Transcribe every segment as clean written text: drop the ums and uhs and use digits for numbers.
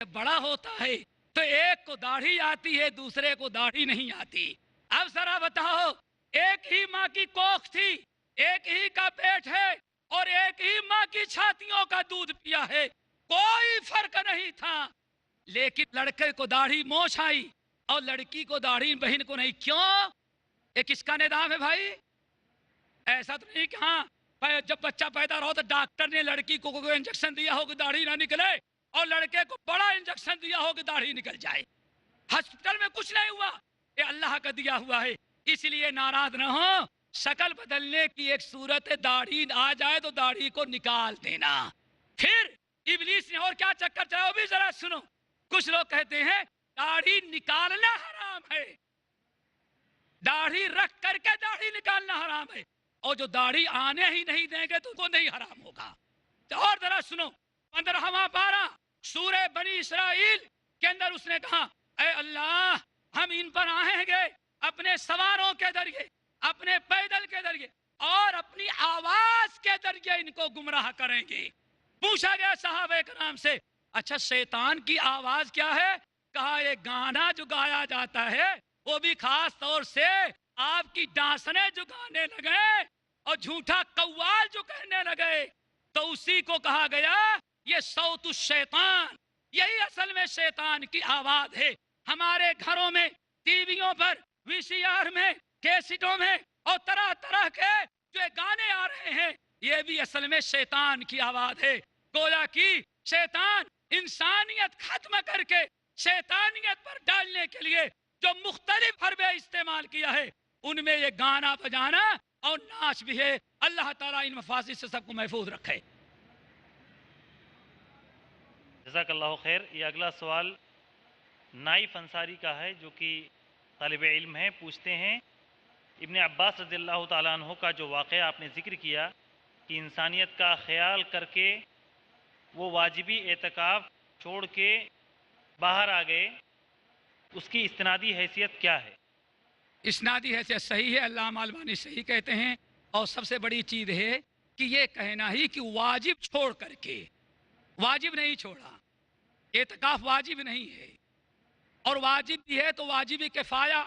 बड़ा होता है तो एक को दाढ़ी आती है, दूसरे को दाढ़ी नहीं आती। अब जरा बताओ, एक ही माँ की कोख थी, एक ही का पेट है और एक ही माँ की छातियों का दूध पिया है, कोई फर्क नहीं था। लेकिन लड़के को दाढ़ी मोछ आई और लड़की को दाढ़ी बहन को नहीं। क्यों? ये किसका निदान है भाई? ऐसा तो नहीं कि हाँ जब बच्चा पैदा रहो तो डॉक्टर ने लड़की को कोई इंजेक्शन दिया हो कि दाढ़ी ना निकले और लड़के को बड़ा इंजेक्शन दिया हो कि दाढ़ी निकल जाए। हॉस्पिटल में कुछ नहीं हुआ, ये अल्लाह का दिया हुआ है। इसलिए नाराज न हो, शक्ल बदलने की एक सूरत है, दाढ़ी आ जाए तो दाढ़ी को निकाल देना। फिर इब्लीस ने और क्या चक्कर चलाया, भी जरा सुनो। कुछ लोग कहते हैं दाढ़ी निकालना हराम है, दाढ़ी रख करके दाढ़ी निकालना हराम है, और जो दाढ़ी आने ही नहीं देंगे तो उनको नहीं हराम होगा। तो और जरा सुनो, 15वां पारा सूरह बनी इसराइल के अंदर उसने कहा, ऐ अल्लाह, हम इन पर आएंगे अपने सवारों के जरिए, अपने पैदल के जरिए और अपनी आवाज के जरिए इनको गुमराह करेंगे। पूछा गया सहाबे कराम से, अच्छा शैतान की आवाज क्या है? कहा ये गाना जो गाया जाता है वो भी खास तौर से आपकी डांसने जो गाने लगे और झूठा कव्वाल जो कहने लगे तो उसी को कहा गया ये सौतु शैतान। यही असल में शैतान की आवाज है। हमारे घरों में, टीवियों पर, वीसीआर में, कैसेटों में और तरह तरह के जो गाने आ रहे हैं, ये भी असल में शैतान की आवाज है। गोया कि शैतान इंसानियत खत्म करके शैतानियत पर डालने के लिए जो मुख्तलिफ हरबे इस्तेमाल किया है, उनमें ये गाना बजाना और नाच भी है। अल्लाह ताला इन मफासिद से सबको महफूज रखे। जज़ाकल्लाहु खैर। ये अगला सवाल नाइफ अंसारी का है, जो कि तालिब इल्म है। पूछते हैं, इब्ने अब्बास रज़ियल्लाहु ताला अन्हु का जो वाक़या आपने ज़िक्र किया कि इंसानियत का ख्याल करके वो वाजिबी एतकाफ़ छोड़ के बाहर आ गए, उसकी इस्तिनादी हैसियत क्या है? इस्नादी हैसियत सही है, अल्लामा अलबानी सही कहते हैं। और सबसे बड़ी चीज़ है कि ये कहना ही कि वाजिब छोड़ करके, वाजिब नहीं छोड़ा, एतकाफ वाजिब नहीं है, और वाजिब भी है तो वाजिब किफ़ाया।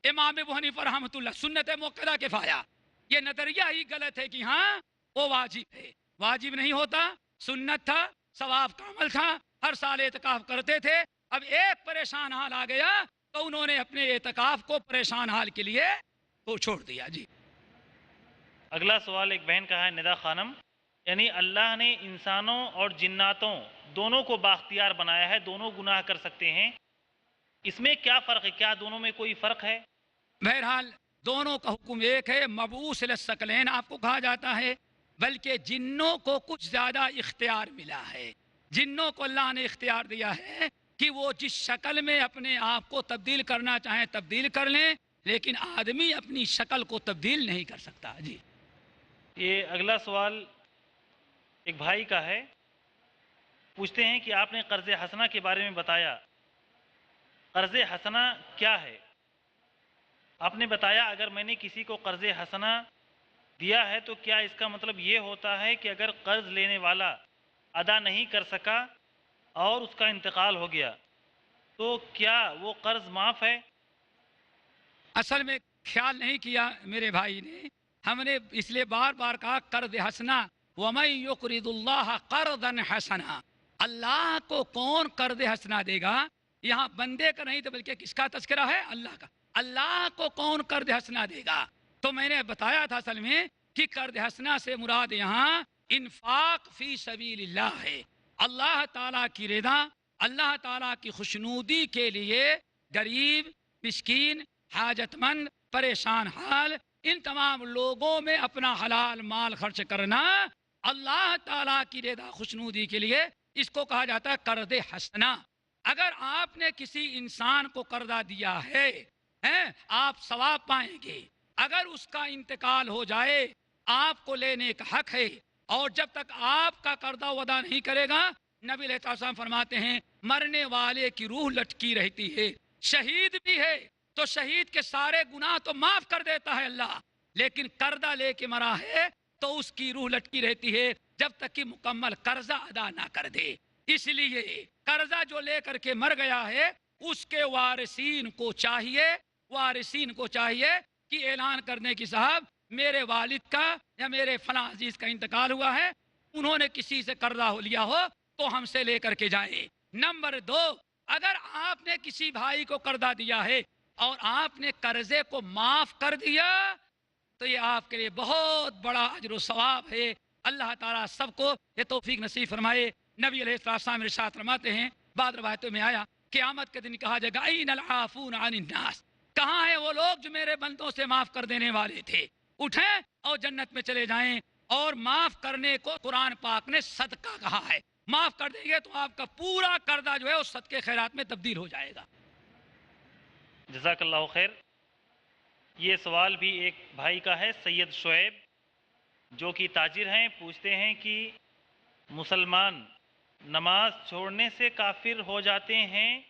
इमाम अबू हनीफा रहमतुल्लाह सुन्नत मुक्कदा किफ़ाया, ये नज़रिया ही गलत है कि हाँ वो वाजिब है। वाजिब नहीं होता, सुन्नत था, सवाब का अमल था, हर साल एतकाफ करते थे। अब एक परेशान हाल आ गया तो उन्होंने अपने एतकाफ को परेशान हाल के लिए वो छोड़ दिया। जी अगला सवाल एक बहन का है, निदा खानम, यानी अल्लाह ने इंसानों और जिन्नातों दोनों को बाख्तियार बनाया है, दोनों गुनाह कर सकते हैं, इसमें क्या फ़र्क है? क्या दोनों में कोई फ़र्क है? बहरहाल दोनों का हुक्म एक है, मबूस सकलैन आपको कहा जाता है, बल्कि जिन्नों को कुछ ज़्यादा इख्तियार मिला है। जिन्नों को अल्लाह ने इख्तियार दिया है कि वो जिस शक्ल में अपने आप को तब्दील करना चाहें तब्दील कर लें, लेकिन आदमी अपनी शक्ल को तब्दील नहीं कर सकता। जी ये अगला सवाल एक भाई का है। पूछते हैं कि आपने कर्ज़ हसना के बारे में बताया, कर्ज़ हसना क्या है? आपने बताया अगर मैंने किसी को कर्ज़ हसना दिया है तो क्या इसका मतलब ये होता है कि अगर कर्ज़ लेने वाला अदा नहीं कर सका और उसका इंतकाल हो गया तो क्या वो कर्ज़ माफ़ है? असल में ख्याल नहीं किया मेरे भाई ने, हमने इसलिए बार बार कहा कर्ज़ हसना, वमन युक़रिदुल्लाह क़र्ज़न हसना, अल्लाह को कौन कर्ज़ हसना देगा? यहाँ बंदे का नहीं तो बल्कि किसका तज़किरा है? अल्लाह का। अल्लाह को कौन कर्ज़ हसना देगा? तो मैंने बताया था असल में कि कर्ज़ हसना से मुराद यहाँ इन्फाक फ़ी सबीलिल्लाह है। अल्लाह ताला की रिदा, अल्लाह ताला की खुशनूदी के लिए गरीब, मिस्कीन, हाजतमंद, परेशान हाल, इन तमाम लोगों में अपना हलाल माल खर्च करना अल्लाह ताला की रिदा खुशनूदी के लिए, इसको कहा जाता है कर्ज़ हसना। अगर आपने किसी इंसान को कर्जा दिया है, आप सवाब पाएंगे। अगर उसका इंतकाल हो जाए, आपको लेने का हक है, और जब तक आपका कर्जा अदा नहीं करेगा, नबी अलैहि सलाम फरमाते हैं मरने वाले की रूह लटकी रहती है। शहीद भी है तो शहीद के सारे गुनाह तो माफ कर देता है अल्लाह, लेकिन कर्जा लेके मरा है तो उसकी रूह लटकी रहती है जब तक कि मुकम्मल कर्जा अदा ना कर दे। اس لیے قرضہ جو لے کر کے مر گیا ہے اس کے وارثین کو چاہیے کہ اعلان کرنے کی صاحب میرے والد کا یا میرے فلاں عزیز کا انتقال ہوا ہے، انہوں نے کسی سے قرضہ لیا ہو تو ہم سے لے کر کے جائیں۔ نمبر 2، اگر آپ نے کسی بھائی کو قرضہ دیا ہے اور آپ نے قرضے کو معاف کر دیا تو یہ آپ کے لیے بہت بڑا اجر و ثواب ہے۔ اللہ تعالیٰ سب کو یہ توفیق نصیب فرمائے۔ نبی علیہ السلام ارشاد فرماتے ہیں، بعض روایتوں میں آیا قیامت کے دن کہا جائے گا این العافون عن الناس، کہاں ہیں وہ لوگ جو میرے بندوں سے معاف کر دینے والے تھے؟ اٹھیں اور جنت میں چلے جائیں۔ اور معاف کرنے کو قرآن پاک نے صدقہ کہا ہے، معاف کر دیں گے تو آپ کا پورا قرضہ جو ہے وہ صدقے خیرات میں تبدیل ہو جائے گا۔ جزاک اللہ خیر۔ یہ سوال بھی ایک بھائی کا ہے، سید شعیب جو کہ تاجر ہیں، پوچھتے ہیں کہ مسلمان نماز چھوڑنے سے کافر ہو جاتے ہیں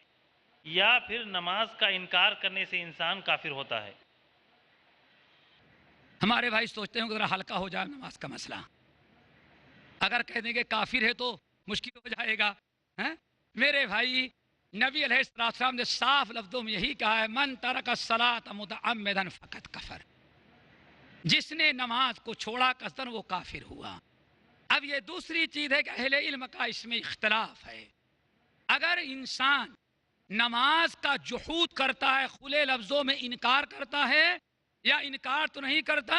یا پھر نماز کا انکار کرنے سے انسان کافر ہوتا ہے؟ ہمارے بھائی سوچتے ہیں کہ ذرا ہلکا ہو جائے نماز کا مسئلہ، اگر کہہ دیں کہ کافر ہے تو مشکل ہو جائے گا۔ میرے بھائی، نبی علیہ السلام نے صاف لفظوں میں یہی کہا ہے، من ترک الصلاۃ متعمدا فقط کفر، جس نے نماز کو چھوڑا قصدن وہ کافر ہوا۔ اب یہ دوسری چیز ہے کہ اہل علم کا اس میں اختلاف ہے۔ اگر انسان نماز کا جحود کرتا ہے، کھلے لفظوں میں انکار کرتا ہے یا انکار تو نہیں کرتا،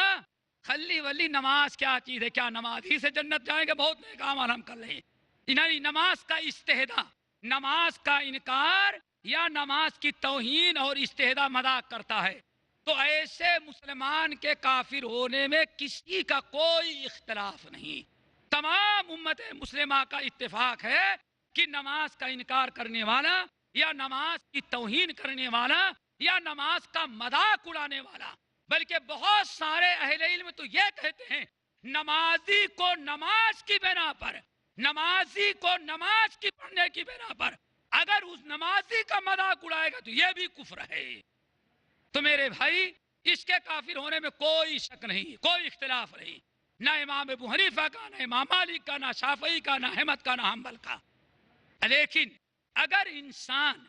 خلی ولی نماز کیا چیز ہے، کیا نماز ہی سے جنت جائیں گے؟ بہت نیک اعمال ہم کر رہے ہیں۔ یعنی نماز کا استہدا، نماز کا انکار یا نماز کی توہین اور استہدا مذاق کرتا ہے تو ایسے مسلمان کے کافر ہونے میں کسی کا کوئی اختلاف نہیں۔ تمام امت مسلمہ کا اتفاق ہے کہ نماز کا انکار کرنے والا یا نماز کی توہین کرنے والا یا نماز کا مذاق اڑانے والا، بلکہ بہت سارے اہل علم تو یہ کہتے ہیں نمازی کو نماز کی بنا پر، نمازی کو نماز کی پڑھنے کی بنا پر اگر اس نمازی کا مذاق اڑائے گا تو یہ بھی کفر ہے۔ تو میرے بھائی، اس کے کافر ہونے میں کوئی شک نہیں، کوئی اختلاف نہیں، نہ امام ابو حنیفہ کا، نہ امام مالک کا، نہ شافعی کا، نہ احمد کا، نہ حنبل کا۔ لیکن اگر انسان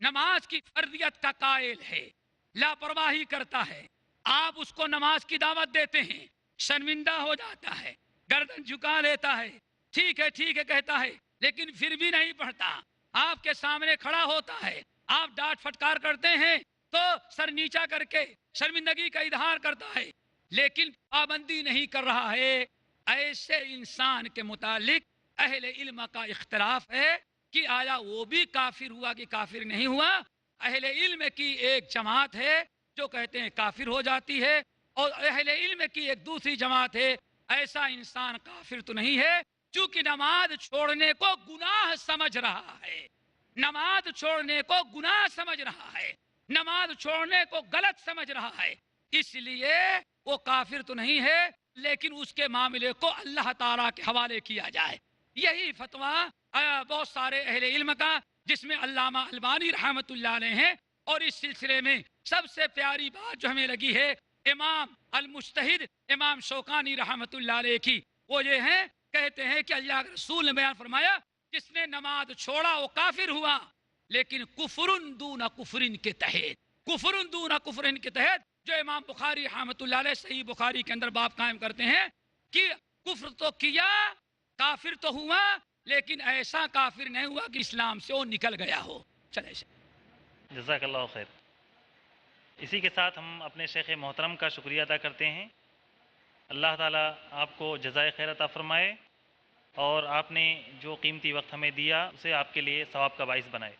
نماز کی فرضیت کا قائل ہے، لاپرواہی کرتا ہے، آپ اس کو نماز کی دعوت دیتے ہیں، شرمندہ ہو جاتا ہے، گردن جھکا لیتا ہے، ٹھیک ہے کہتا ہے، لیکن پھر بھی نہیں پڑھتا، آپ کے سامنے کھڑا ہوتا ہے، آپ ڈانٹ پھٹکار کرتے ہیں تو سر نیچا کر کے شرمندگی کا اظہار کرتا ہے، لیکن پابندی نہیں کر رہا ہے۔ ایسے انسان کے متعلق اہل علم کا اختلاف ہے کہ آیا وہ بھی کافر ہوا کہ کافر نہیں ہوا۔ اہل علم کی ایک جماعت ہے جو کہتے ہیں کافر ہو جاتی ہے، اور اہل علم کی ایک دوسری جماعت ہے ایسا انسان کافر تو نہیں ہے، چونکہ نماز چھوڑنے کو گناہ سمجھ رہا ہے، نماز چھوڑنے کو گناہ سمجھ رہا ہے، نماز چھوڑنے کو غلط سمجھ رہا ہے، اس لیے وہ کافر تو نہیں ہے، لیکن اس کے معاملے کو اللہ تعالیٰ کے حوالے کیا جائے۔ یہی فتویٰ بہت سارے اہل علم کا، جس میں علامہ البانی رحمۃ اللہ علیہ ہیں، اور اس سلسلے میں سب سے پیاری بات جو ہمیں لگی ہے امام المجتہد امام شوکانی رحمۃ اللہ علیہ کی، وہ یہ ہے، کہتے ہیں کہ اللہ کے رسول نے بیان فرمایا جس نے نماز چھوڑا وہ کافر ہوا، لیکن کفرن دون کفرن کے تحت، کفرن دون کفرن کے تحت، جو امام بخاری رحمۃ اللہ علیہ صحیح بخاری کے اندر باب قائم کرتے ہیں کہ کفر تو کیا، کافر تو ہوا، لیکن ایسا کافر نہیں ہوا کہ اسلام سے وہ نکل گیا ہو۔ چلے جزاک اللہ خیر۔ اسی کے ساتھ ہم اپنے شیخ محترم کا شکریہ ادا کرتے ہیں۔ اللہ تعالیٰ آپ کو جزائے خیر عطا فرمائے اور آپ نے جو قیمتی وقت ہمیں دیا اسے آپ کے لیے ثواب کا باعث بنائے۔